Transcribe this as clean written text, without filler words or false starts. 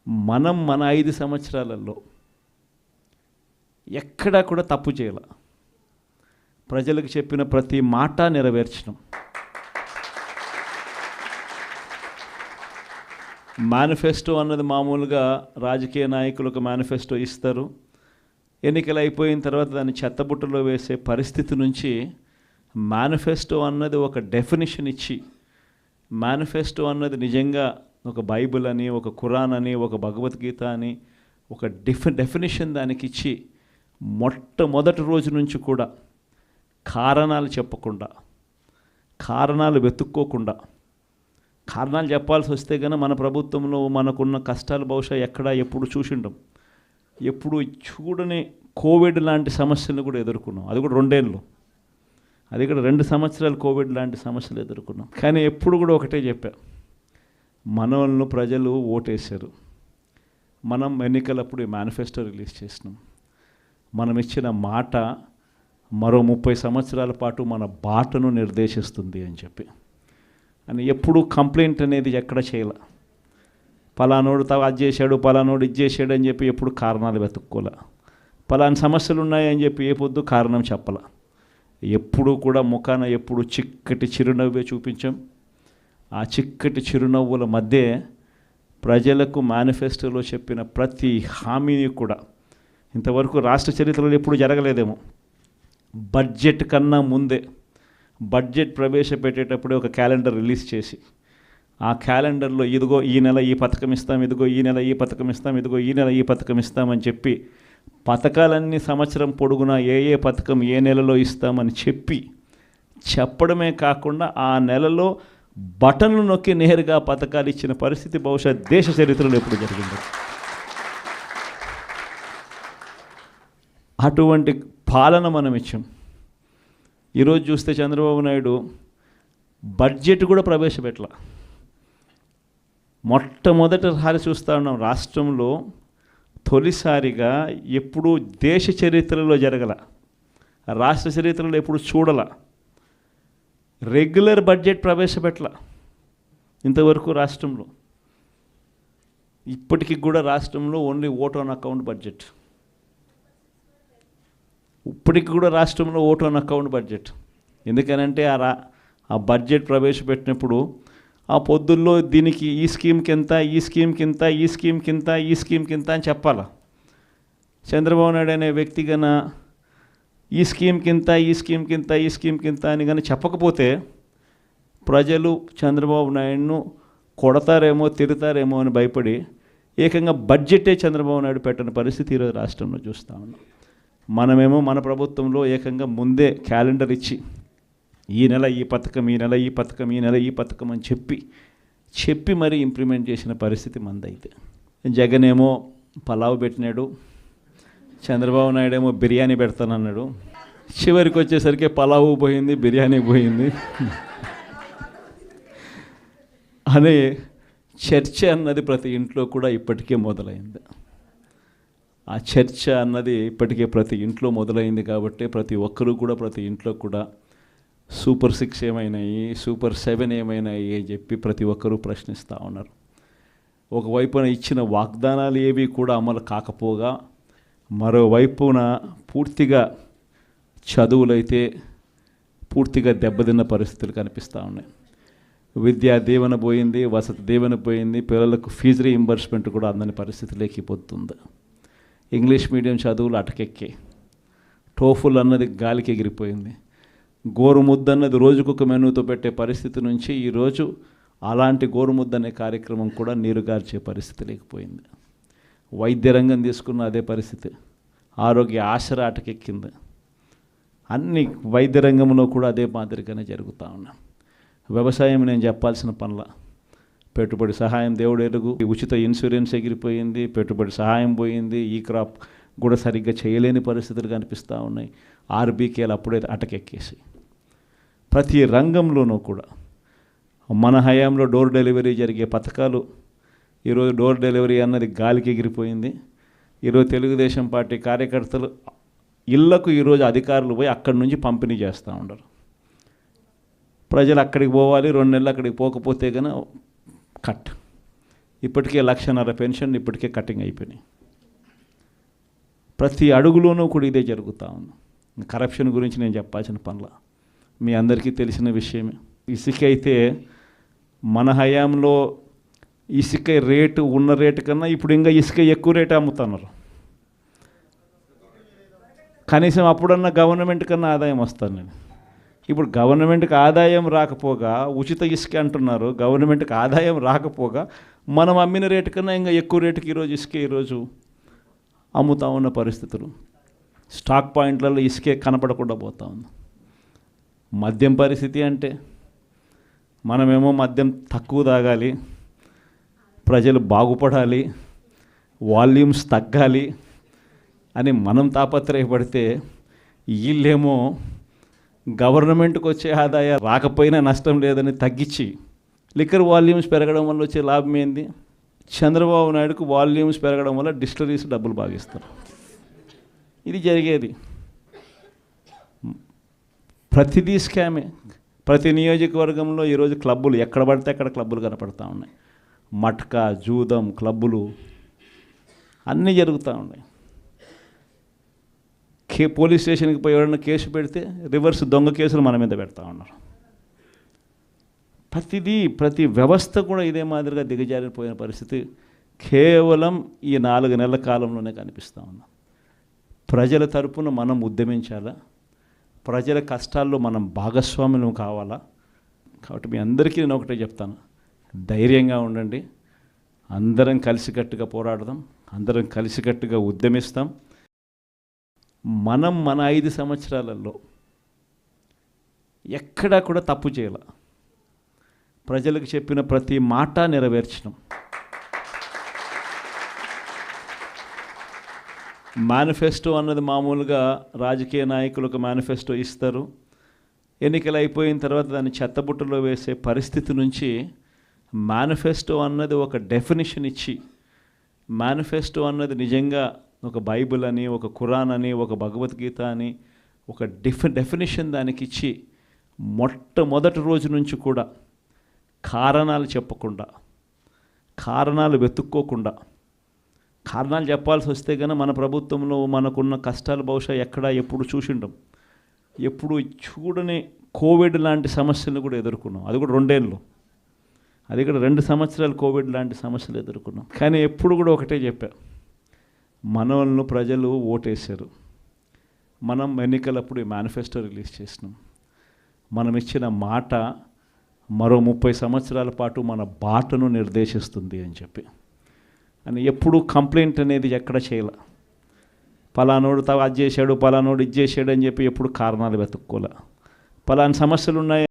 మనం మన 5 సంవత్సరాలలో ఎక్కడా కూడా తప్పు చేయాల. ప్రజలకు చెప్పిన ప్రతి మాట నెరవేర్చడం. మేనిఫెస్టో అన్నది మామూలుగా రాజకీయ నాయకులకు మేనిఫెస్టో ఇస్తారు, ఎన్నికలు అయిపోయిన తర్వాత దాన్ని చెత్తబుట్టలో వేసే పరిస్థితి నుంచి మేనిఫెస్టో అన్నది ఒక డెఫినిషన్ ఇచ్చి, మేనిఫెస్టో అన్నది నిజంగా ఒక బైబిల్ అని, ఒక ఖురాన్ అని, ఒక భగవద్గీత అని ఒక డెఫినిషన్ దానికి ఇచ్చి మొట్టమొదటి రోజు నుంచి కూడా కారణాలు చెప్పకుండా, కారణాలు వెతుక్కోకుండా, కారణాలు చెప్పాల్సి వస్తే కనుక మన ప్రభుత్వంలో మనకున్న కష్టాలు బహుశా ఎక్కడ ఎప్పుడు చూసిండం. ఎప్పుడు చూడని కోవిడ్ లాంటి సమస్యలను కూడా ఎదుర్కొన్నాం. అది కూడా 2 ఏళ్ళు, అది కూడా 2 సంవత్సరాలు కోవిడ్ లాంటి సమస్యలు ఎదుర్కొన్నాం. కానీ ఎప్పుడు కూడా ఒకటే చెప్పా, మనల్ని ప్రజలు ఓటేశారు. మనం ఎన్నికలప్పుడు ఈ మేనిఫెస్టో రిలీజ్ చేసినాం. మనం ఇచ్చిన మాట మరో 30 సంవత్సరాల పాటు మన బాటను నిర్దేశిస్తుంది అని చెప్పి. అని ఎప్పుడు కంప్లైంట్ అనేది ఎక్కడ చేయాల. పలానోడు అది చేశాడు, పలానోడు ఇది చేశాడు అని చెప్పి ఎప్పుడు కారణాలు వెతుక్కోలే. పలానా సమస్యలు ఉన్నాయని చెప్పి ఏ పొద్దు కారణం చెప్పాల. ఎప్పుడు కూడా ముఖాన ఎప్పుడు చిక్కటి చిరునవ్వే చూపించాం. ఆ చిక్కటి చిరునవ్వుల మధ్య ప్రజలకు మేనిఫెస్టోలో చెప్పిన ప్రతి హామీని కూడా ఇంతవరకు రాష్ట్ర చరిత్రలో ఎప్పుడు జరగలేదేమో. బడ్జెట్ కన్నా ముందే, బడ్జెట్ ప్రవేశపెట్టేటప్పుడే ఒక క్యాలెండర్ రిలీజ్ చేసి, ఆ క్యాలెండర్లో ఇదిగో ఈ నెల ఈ పథకం ఇస్తాం, ఇదిగో ఈ నెల ఈ పథకం ఇస్తాం, ఇదిగో ఈ నెల ఈ పథకం ఇస్తామని చెప్పి పథకాలన్నీ సంవత్సరం పొడుగునా ఏ పథకం ఏ నెలలో ఇస్తామని చెప్పడమే కాకుండా ఆ నెలలో బటన్లు నొక్కి నేరుగా పథకాలు ఇచ్చిన పరిస్థితి బహుశా దేశ చరిత్రలో ఎప్పుడు జరిగింది. అటువంటి పాలన మనం ఇచ్చాం. ఈరోజు చూస్తే చంద్రబాబు నాయుడు బడ్జెట్ కూడా ప్రవేశపెట్టల. మొట్టమొదటిసారి చూస్తూ ఉన్నాం రాష్ట్రంలో, తొలిసారిగా ఎప్పుడు దేశ చరిత్రలో జరగల, రాష్ట్ర చరిత్రలో ఎప్పుడు చూడల, రెగ్యులర్ బడ్జెట్ ప్రవేశపెట్టల ఇంతవరకు రాష్ట్రంలో. ఇప్పటికి కూడా రాష్ట్రంలో only vote on account budget. ఇప్పటికి కూడా రాష్ట్రంలో ఓట్ ఆన్ అకౌంట్ బడ్జెట్. ఎందుకనంటే ఆ బడ్జెట్ ప్రవేశపెట్టినప్పుడు ఆ పొద్దుల్లో దీనికి ఈ స్కీమ్కి ఎంత, ఈ స్కీమ్కి ఎంత, ఈ స్కీమ్కి ఎంత, ఈ స్కీమ్కి ఎంత అని చెప్పాలా. చంద్రబాబు నాయుడు అనే వ్యక్తి గన ఈ స్కీమ్కి ఇంత, ఈ స్కీమ్కి ఇంత, ఈ స్కీమ్కి ఇంత అని కానీ చెప్పకపోతే ప్రజలు చంద్రబాబు నాయుడును కొడతారేమో, తిడతారేమో అని భయపడి ఏకంగా బడ్జెటే చంద్రబాబు నాయుడు పెట్టని పరిస్థితి ఈరోజు రాష్ట్రంలో చూస్తూ ఉన్నాం. మనమేమో మన ప్రభుత్వంలో ఏకంగా ముందే క్యాలెండర్ ఇచ్చి ఈ నెల ఈ పథకం, ఈ నెల ఈ పథకం, ఈ నెల ఈ పథకం అని చెప్పి మరీ ఇంప్లిమెంట్ చేసిన పరిస్థితి మందైతే. జగన్ ఏమో పలావ్ పెట్టినాడు, చంద్రబాబు నాయుడు ఏమో బిర్యానీ పెడతానన్నాడు. చివరికి వచ్చేసరికి పలావు పోయింది, బిర్యానీ పోయింది అనే చర్చ అన్నది ప్రతి ఇంట్లో కూడా ఇప్పటికే మొదలైంది. ఆ చర్చ అన్నది ఇప్పటికే ప్రతి ఇంట్లో మొదలైంది కాబట్టి ప్రతి ఒక్కరూ కూడా ప్రతి ఇంట్లో కూడా సూపర్ 6 ఏమైనాయి, సూపర్ 7 ఏమైనాయి అని చెప్పి ప్రతి ఒక్కరూ ప్రశ్నిస్తూ ఉన్నారు. ఒకవైపున ఇచ్చిన వాగ్దానాలు ఏవి కూడా అమలు కాకపోగా, మరోవైపున పూర్తిగా చదువులైతే పూర్తిగా దెబ్బతిన్న పరిస్థితులు కనిపిస్తూ ఉన్నాయి. విద్యా దీవెన పోయింది, వసతి దీవెన పోయింది, పిల్లలకు ఫీజు రీయింబర్స్మెంట్ కూడా అందని పరిస్థితిలోకి పోతుంది. ఇంగ్లీష్ మీడియం చదువులు అటకెక్కి, టోఫుల్ అన్నది గాలికి ఎగిరిపోయింది. గోరుముద్ద అన్నది రోజుకొక మెనూతో పెట్టే పరిస్థితి నుంచి ఈరోజు అలాంటి గోరుముద్ద అనే కార్యక్రమం కూడా నీరుగార్చే పరిస్థితి లేకపోయింది. వైద్య రంగం తీసుకున్న అదే పరిస్థితి, ఆరోగ్య ఆసరా అటకెక్కింది. అన్ని వైద్య రంగంలో కూడా అదే మాదిరిగానే జరుగుతూ ఉన్నాయి. వ్యవసాయం నేను చెప్పాల్సిన పనుల, పెట్టుబడి సహాయం దేవుడు ఎరుగు, ఉచిత ఇన్సూరెన్స్ ఎగిరిపోయింది, పెట్టుబడి సహాయం పోయింది, ఈ క్రాప్ కూడా సరిగ్గా చేయలేని పరిస్థితులు కనిపిస్తూ ఉన్నాయి. ఆర్బీకేలు అప్పుడే అటకెక్కేసి ప్రతి రంగంలోనూ కూడా మన హయాంలో డోర్ డెలివరీ జరిగే పథకాలు ఈరోజు డోర్ డెలివరీ అన్నది గాలికి ఎగిరిపోయింది. ఈరోజు తెలుగుదేశం పార్టీ కార్యకర్తలు ఇళ్లకు ఈరోజు అధికారులు పోయి అక్కడి నుంచి పంపిణీ చేస్తూ ఉండరు. ప్రజలు అక్కడికి పోవాలి, 2 నెలలు అక్కడికి పోకపోతే కనుక కట్. ఇప్పటికే 1,50,000 పెన్షన్ ఇప్పటికే కటింగ్ అయిపోయినాయి. ప్రతి అడుగులోనూ కూడా ఇదే జరుగుతూ ఉంది. కరప్షన్ గురించి నేను చెప్పాల్సిన పనుల మీ అందరికీ తెలిసిన విషయమే. ఇసుక అయితే మన హయాంలో ఇసుక రేటు ఉన్న రేటు కన్నా ఇప్పుడు ఇంకా ఇసుక ఎక్కువ రేటు అమ్ముతున్నారు. కనీసం అప్పుడన్నా గవర్నమెంట్ కన్నా ఆదాయం వస్తాను నేను. ఇప్పుడు గవర్నమెంట్కి ఆదాయం రాకపోగా ఉచిత ఇసుక అంటున్నారు. గవర్నమెంట్కి ఆదాయం రాకపోగా మనం అమ్మిన రేటు కన్నా ఇంకా ఎక్కువ రేటుకి ఈరోజు ఇసుక ఈరోజు అమ్ముతా ఉన్న పరిస్థితులు. స్టాక్ పాయింట్లలో ఇసుకే కనపడకుండా పోతా ఉంది. మద్యం పరిస్థితి అంటే మనమేమో మద్యం తక్కువ తాగాలి, ప్రజలు బాగుపడాలి, వాల్యూమ్స్ తగ్గాలి అని మనం తాపత్రయపడితే వీళ్ళేమో గవర్నమెంట్కి వచ్చే ఆదాయం రాకపోయినా నష్టం లేదని తగ్గించి లిక్కర్ వాల్యూమ్స్ పెరగడం వల్ల వచ్చే లాభం ఏంది? చంద్రబాబు నాయుడుకు వాల్యూమ్స్ పెరగడం వల్ల డిస్టిలరీస్ డబ్బులు భాగిస్తారు. ఇది జరిగేది. ప్రతిదీ స్కామే. ప్రతి నియోజకవర్గంలో ఈరోజు క్లబ్బులు ఎక్కడ పడితే అక్కడ క్లబ్బులు కనపడతా ఉన్నాయి. మట్కా, జూదం క్లబ్బులు అన్నీ జరుగుతూ ఉన్నాయి. పోలీస్ స్టేషన్కి పోయి ఎవరైనా కేసు పెడితే రివర్స్ దొంగ కేసులు మన మీద పెడతా ఉన్నారు. ప్రతి వ్యవస్థ కూడా ఇదే మాదిరిగా దిగజారిపోయిన పరిస్థితి కేవలం ఈ 4 నెలల కాలంలోనే కనిపిస్తూ ఉన్నాం. ప్రజల తరపున మనం ఉద్యమించాలా, ప్రజల కష్టాల్లో మనం భాగస్వాములు కావాలా. కాబట్టి మీ అందరికీ నేను ఒకటే చెప్తాను, ధైర్యంగా ఉండండి. అందరం కలిసికట్టుగా పోరాడదాం, అందరం కలిసికట్టుగా ఉద్యమిస్తాం. మన 5 సంవత్సరాలలో ఎక్కడా కూడా తప్పు చేయాల. ప్రజలకు చెప్పిన ప్రతి మాట నెరవేర్చడం. మేనిఫెస్టో అన్నది మామూలుగా రాజకీయ నాయకులకు మేనిఫెస్టో ఇస్తారు. ఎన్నికలు అయిపోయిన తర్వాత దాన్ని చెత్తబుట్టలో వేసే పరిస్థితి నుంచి మేనిఫెస్టో అన్నది ఒక డెఫినిషన్ ఇచ్చి, మేనిఫెస్టో అన్నది నిజంగా ఒక బైబిల్ అని, ఒక ఖురాన్ అని, ఒక భగవద్గీత అని ఒక డెఫినిషన్ దానికి ఇచ్చి మొట్టమొదటి రోజు నుంచి కూడా కారణాలు చెప్పకుండా, కారణాలు వెతుక్కోకుండా, కారణాలు చెప్పాల్సి వస్తే కనుక మన ప్రభుత్వంలో మనకున్న కష్టాలు బహుశా ఎప్పుడు చూసిండం. ఎప్పుడు చూడని కోవిడ్ లాంటి సమస్యలను కూడా ఎదుర్కొన్నాం. అది కూడా 2 ఏళ్ళు, అది కూడా 2 సంవత్సరాలు కోవిడ్ లాంటి సమస్యలు ఎదుర్కొన్నాం. కానీ ఎప్పుడు కూడా ఒకటే చెప్పా, మనల్ని ప్రజలు ఓటేశారు. మనం ఎన్నికలప్పుడు ఈ మేనిఫెస్టో రిలీజ్ చేసినాం. మనం ఇచ్చిన మాట మరో 30 సంవత్సరాల పాటు మన బాటను నిర్దేశిస్తుంది అని చెప్పి. అని ఎప్పుడు కంప్లైంట్ అనేది ఎక్కడ చేయాల. పలానోడు అది చేశాడు, పలానోడు ఇది చేశాడు అని చెప్పి ఎప్పుడు కారణాలు వెతుక్కోలే. పలానా సమస్యలు ఉన్నాయి